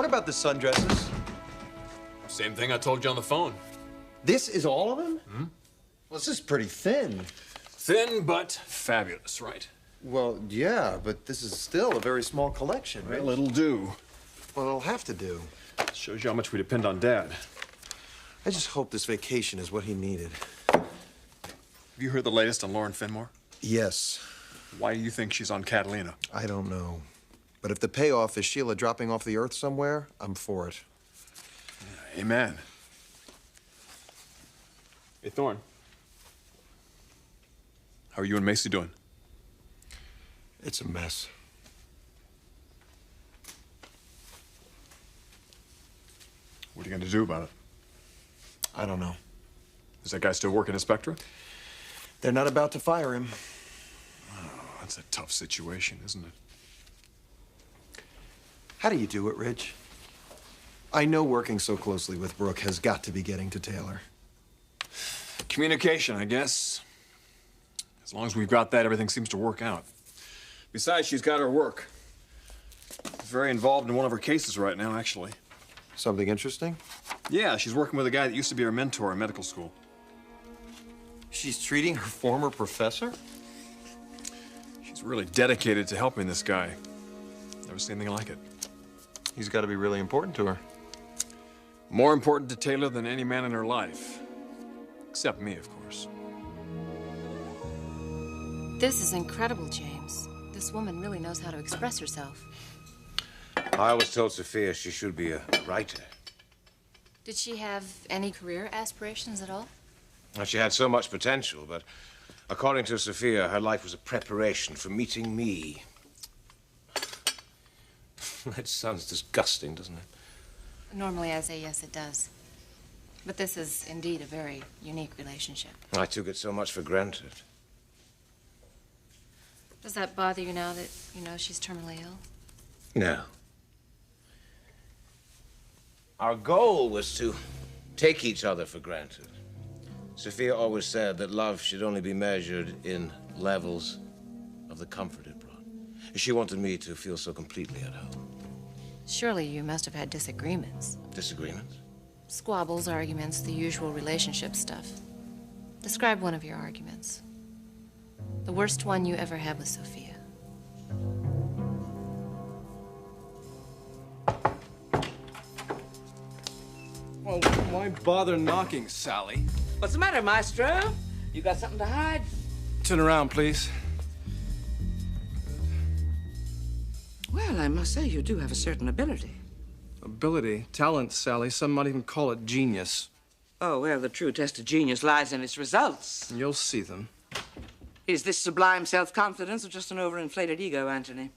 What about the sundresses? Same thing I told you on the phone. This is all of them? Hmm? Well, this is pretty thin. Thin, but fabulous, right? Well, yeah, but this is still a very small collection, right? Well, it'll do. Well, it'll have to do. Shows you how much we depend on Dad. I just hope this vacation is what he needed. Have you heard the latest on Lauren Fenmore? Yes. Why do you think she's on Catalina? I don't know. But if the payoff is Sheila dropping off the earth somewhere, I'm for it. Yeah, amen. Hey, Thorne. How are you and Macy doing? It's a mess. What are you going to do about it? I don't know. Is that guy still working at Spectra? They're not about to fire him. Oh, that's a tough situation, isn't it? How do you do it, Rich? I know working so closely with Brooke has got to be getting to Taylor. Communication, I guess. As long as we've got that, everything seems to work out. Besides, she's got her work. She's very involved in one of her cases right now, actually. Something interesting? Yeah, she's working with a guy that used to be her mentor in medical school. She's treating her former professor? She's really dedicated to helping this guy. Never seen anything like it. He's got to be really important to her. More important to Taylor than any man in her life. Except me, of course. This is incredible, James. This woman really knows how to express herself. I always told Sophia she should be a writer. Did she have any career aspirations at all? Well, she had so much potential, but according to Sophia, her life was a preparation for meeting me. That sounds disgusting, doesn't it? Normally, I say yes, it does. But this is indeed a very unique relationship. I took it so much for granted. Does that bother you now that you know she's terminally ill? No. Our goal was to take each other for granted. Sophia always said that love should only be measured in levels of the comfort it brought. She wanted me to feel so completely at home. Surely you must have had disagreements. Disagreements? Squabbles, arguments, the usual relationship stuff. Describe one of your arguments. The worst one you ever had with Sophia. Well, why bother knocking, Sally? What's the matter, Maestro? You got something to hide? Turn around, please. Well, I must say you do have a certain ability. Ability, talent, Sally. Some might even call it genius. Oh, well, the true test of genius lies in its results. You'll see them. Is this sublime self-confidence or just an overinflated ego, Anthony?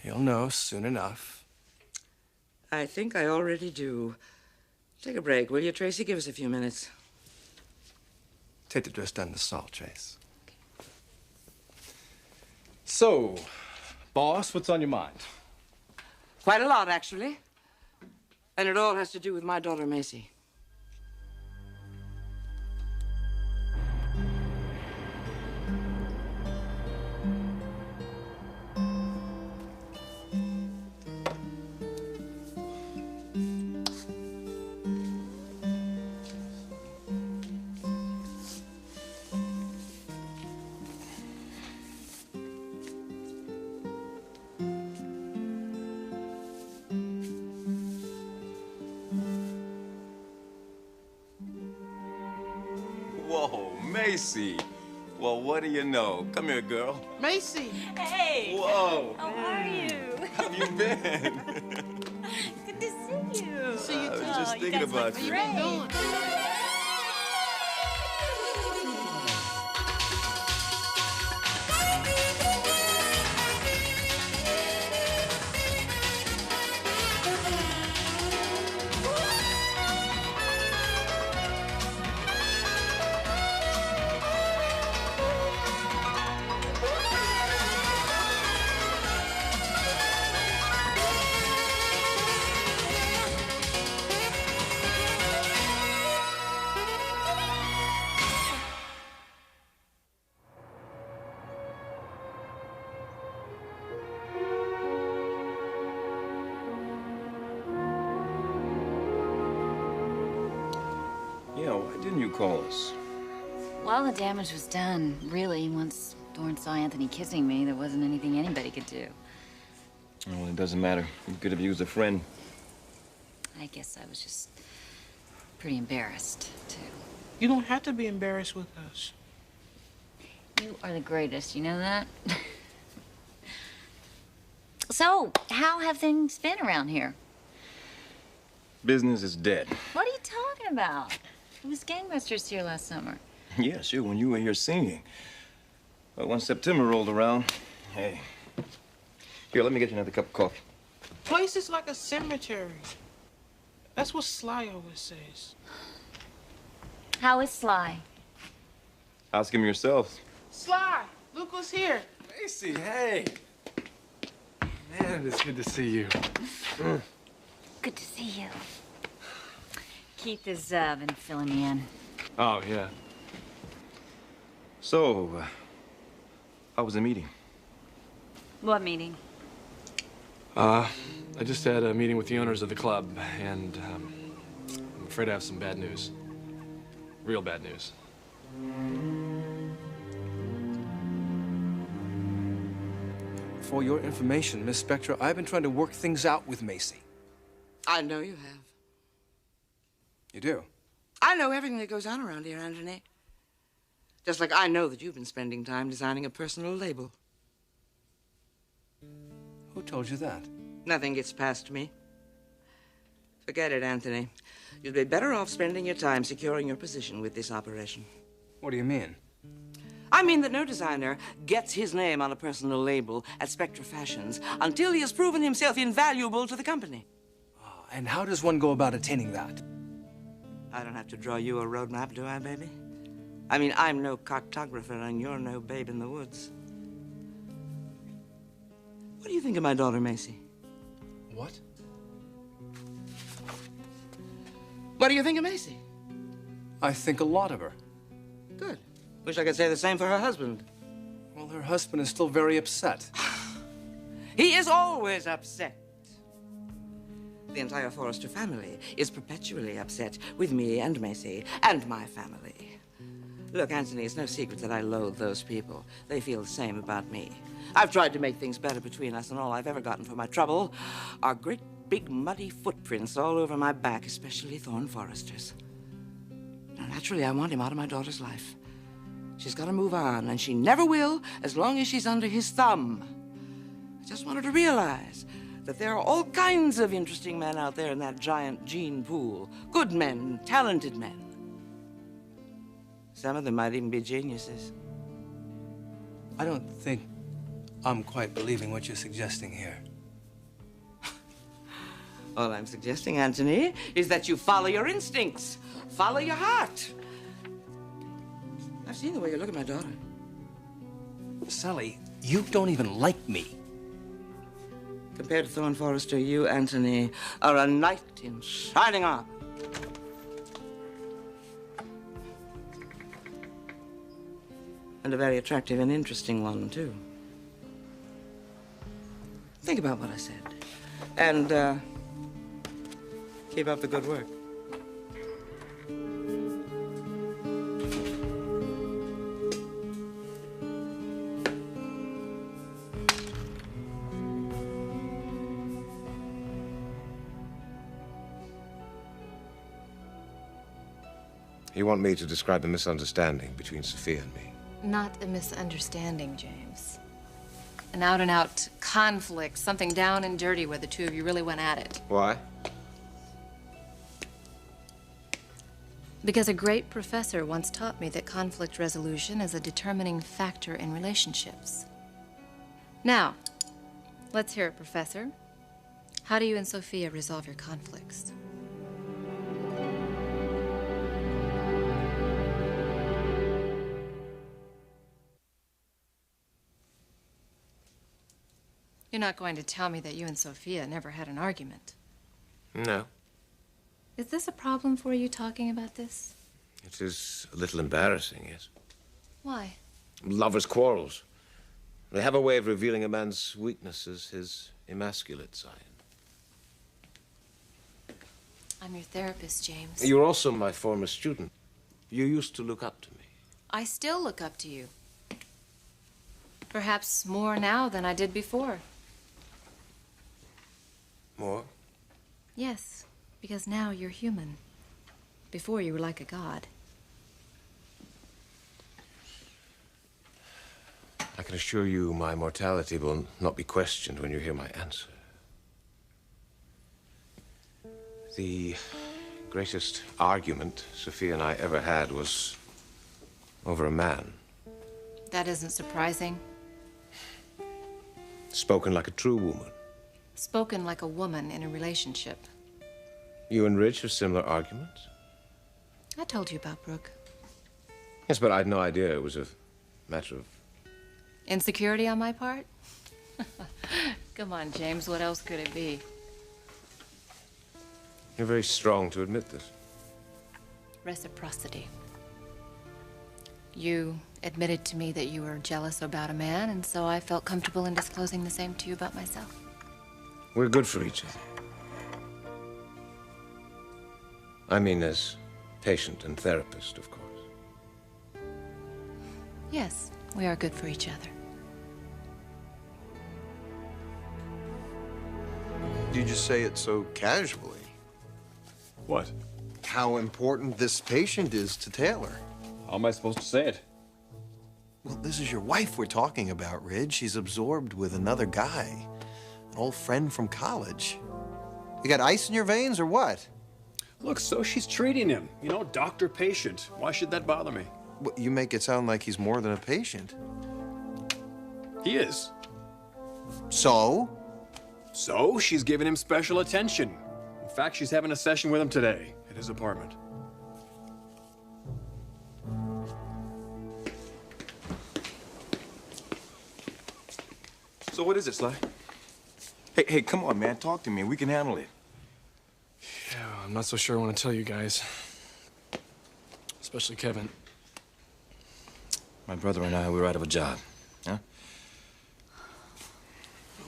You'll know soon enough. I think I already do. Take a break, will you, Tracy? Give us a few minutes. Take the dress down to salt, Trace. So, boss, what's on your mind? Quite a lot, actually. And it all has to do with my daughter, Macy. Whoa, Macy. Well, what do you know? Come here, girl. Macy! Hey! Whoa. How are you? How have you been? Good to see you. See you too. I was just thinking about you. Yeah, why didn't you call us? Well, the damage was done, really. Once Thorne saw Anthony kissing me, there wasn't anything anybody could do. Well, it doesn't matter. You could have used a friend. I guess I was just pretty embarrassed, too. You don't have to be embarrassed with us. You are the greatest, you know that? So, how have things been around here? Business is dead. What are you talking about? It was gangbusters here last summer. Yeah, sure, when you were here singing. But when September rolled around, hey. Here, let me get you another cup of coffee. Place is like a cemetery. That's what Sly always says. How is Sly? Ask him yourself. Sly, look who's here. Macy, hey. Man, it's good to see you. Good to see you. Keith has been filling me in. Oh, yeah. So, how was the meeting? What meeting? I just had a meeting with the owners of the club, and I'm afraid I have some bad news. Real bad news. For your information, Miss Spectra, I've been trying to work things out with Macy. I know you have. You do? I know everything that goes on around here, Anthony. Just like I know that you've been spending time designing a personal label. Who told you that? Nothing gets past me. Forget it, Anthony. You'd be better off spending your time securing your position with this operation. What do you mean? I mean that no designer gets his name on a personal label at Spectra Fashions until he has proven himself invaluable to the company. And how does one go about attaining that? I don't have to draw you a roadmap, do I, baby? I mean, I'm no cartographer and you're no babe in the woods. What do you think of my daughter, Macy? What? What do you think of Macy? I think a lot of her. Good. Wish I could say the same for her husband. Well, her husband is still very upset. He is always upset. The entire Forrester family is perpetually upset with me and Macy and my family. Look, Anthony, it's no secret that I loathe those people. They feel the same about me. I've tried to make things better between us, and all I've ever gotten for my trouble are great big muddy footprints all over my back, especially Thorne Forrester's. Now, naturally, I want him out of my daughter's life. She's got to move on, and she never will as long as she's under his thumb. I just want her to realize that there are all kinds of interesting men out there in that giant gene pool. Good men, talented men. Some of them might even be geniuses. I don't think I'm quite believing what you're suggesting here. All I'm suggesting, Anthony, is that you follow your instincts. Follow your heart. I've seen the way you look at my daughter. Sally, you don't even like me. Compared to Thorne Forrester, you, Anthony, are a knight in shining armor. And a very attractive and interesting one, too. Think about what I said. And, keep up the good work. You want me to describe a misunderstanding between Sophia and me? Not a misunderstanding, James. An out-and-out conflict, something down and dirty where the two of you really went at it. Why? Because a great professor once taught me that conflict resolution is a determining factor in relationships. Now, let's hear it, Professor. How do you and Sophia resolve your conflicts? You're not going to tell me that you and Sophia never had an argument. No. Is this a problem for you talking about this? It is a little embarrassing, yes. Why? Lovers' quarrels. They have a way of revealing a man's weaknesses, his emasculate side. I'm your therapist, James. You're also my former student. You used to look up to me. I still look up to you. Perhaps more now than I did before. More? Yes, because now you're human. Before you were like a god. I can assure you my mortality will not be questioned when you hear my answer. The greatest argument Sophia and I ever had was over a man. That isn't surprising. Spoken like a true woman. Spoken like a woman in a relationship. You and Rich have similar arguments? I told you about Brooke. Yes, but I had no idea it was a matter of... Insecurity on my part? Come on, James, what else could it be? You're very strong to admit this. Reciprocity. You admitted to me that you were jealous about a man, and so I felt comfortable in disclosing the same to you about myself. We're good for each other. I mean, as patient and therapist, of course. Yes, we are good for each other. You just say it so casually. What? How important this patient is to Taylor. How am I supposed to say it? Well, this is your wife we're talking about, Ridge. She's absorbed with another guy, an old friend from college. You got ice in your veins or what? Look, so she's treating him. You know, doctor-patient. Why should that bother me? Well, you make it sound like he's more than a patient. He is. So? So, she's giving him special attention. In fact, she's having a session with him today at his apartment. So what is it, Sly? Hey, come on, man. Talk to me. We can handle it. Yeah, I'm not so sure I want to tell you guys. Especially Kevin. My brother and I, we were out of a job. Huh?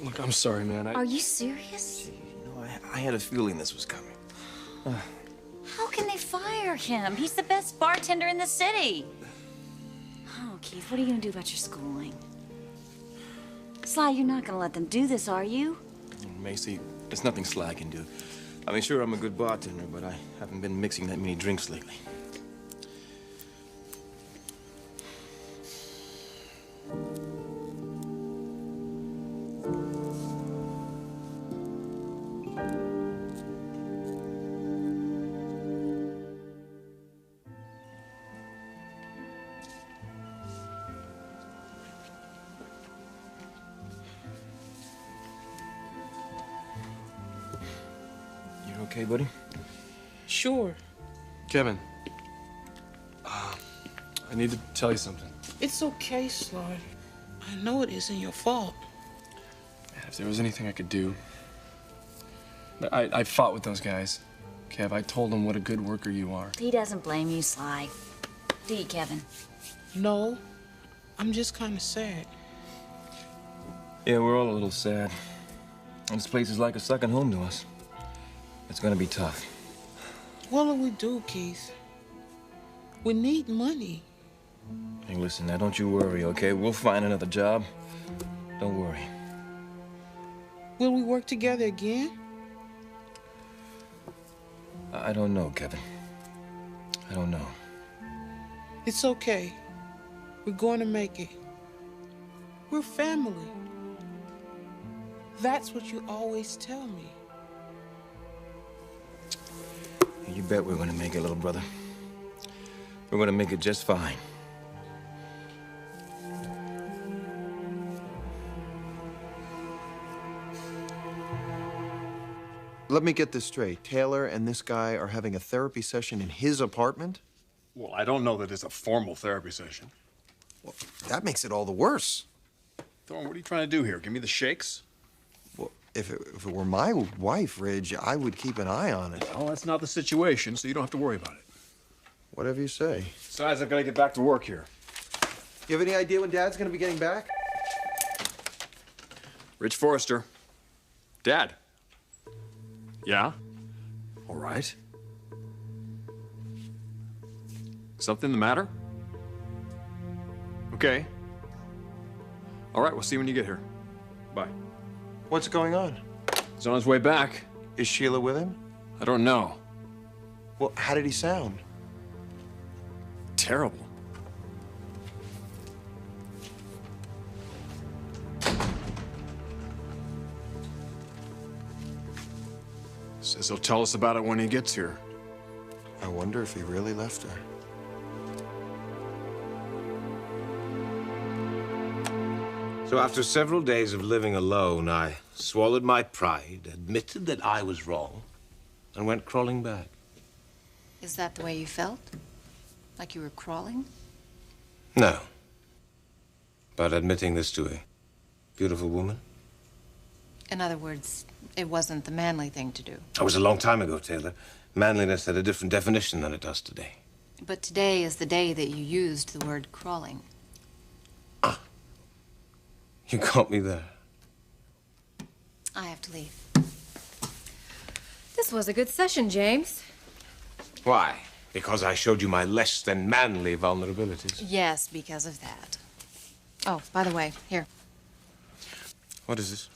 Look, I'm sorry, man. Are you serious? You know, I had a feeling this was coming. How can they fire him? He's the best bartender in the city. Oh, Keith, what are you gonna do about your schooling? Sly, you're not gonna let them do this, are you? Macy, there's nothing Sly can do. I mean, sure, I'm a good bartender, but I haven't been mixing that many drinks lately. Okay, buddy? Sure. Kevin, I need to tell you something. It's okay, Sly. I know it isn't your fault. Man, if there was anything I could do... I fought with those guys. Kev, I told them what a good worker you are. He doesn't blame you, Sly. Do you, Kevin? No, I'm just kind of sad. Yeah, we're all a little sad. And this place is like a second home to us. It's gonna be tough. What'll we do, Keith? We need money. Hey, listen, now don't you worry, okay? We'll find another job. Don't worry. Will we work together again? I don't know, Kevin. I don't know. It's okay. We're going to make it. We're family. That's what you always tell me. You bet we're gonna make it, little brother. We're gonna make it just fine. Let me get this straight. Taylor and this guy are having a therapy session in his apartment? Well, I don't know that it's a formal therapy session. Well, that makes it all the worse. Thorne, what are you trying to do here? Give me the shakes? Well, if it were my wife, Ridge, I would keep an eye on it. Well, that's not the situation, so you don't have to worry about it. Whatever you say. Besides, I've got to get back to work here. You have any idea when Dad's gonna be getting back? Rich Forrester. Dad. Yeah? All right. Something the matter? Okay. All right, we'll see you when you get here. Bye. What's going on? He's on his way back. Is Sheila with him? I don't know. Well, how did he sound? Terrible. Says he'll tell us about it when he gets here. I wonder if he really left her. So after several days of living alone, I swallowed my pride, admitted that I was wrong, and went crawling back. Is that the way you felt? Like you were crawling? No. But admitting this to a beautiful woman? In other words, it wasn't the manly thing to do. That was a long time ago, Taylor. Manliness had a different definition than it does today. But today is the day that you used the word crawling. You caught me there. I have to leave. This was a good session, James. Why? Because I showed you my less than manly vulnerabilities. Yes, because of that. Oh, by the way, here. What is this?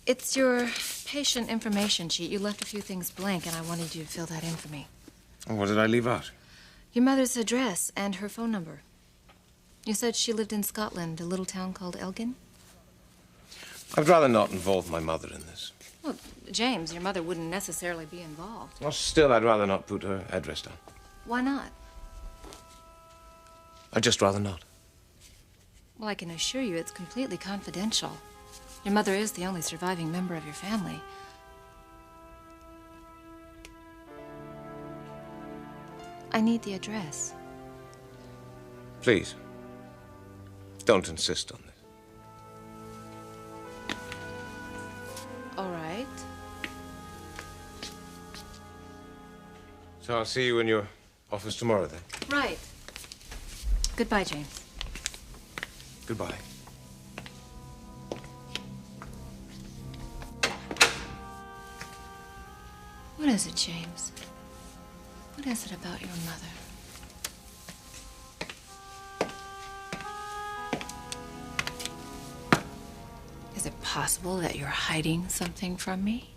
It's your patient information sheet. You left a few things blank, and I wanted you to fill that in for me. What did I leave out? Your mother's address and her phone number. You said she lived in Scotland, a little town called Elgin? I'd rather not involve my mother in this. Well, James, your mother wouldn't necessarily be involved. Well, still, I'd rather not put her address down. Why not? I'd just rather not. Well, I can assure you it's completely confidential. Your mother is the only surviving member of your family. I need the address. Please, don't insist on this. All right. So I'll see you in your office tomorrow, then. Right. Goodbye, James. Goodbye. What is it, James? What is it about your mother? Is it possible that you're hiding something from me?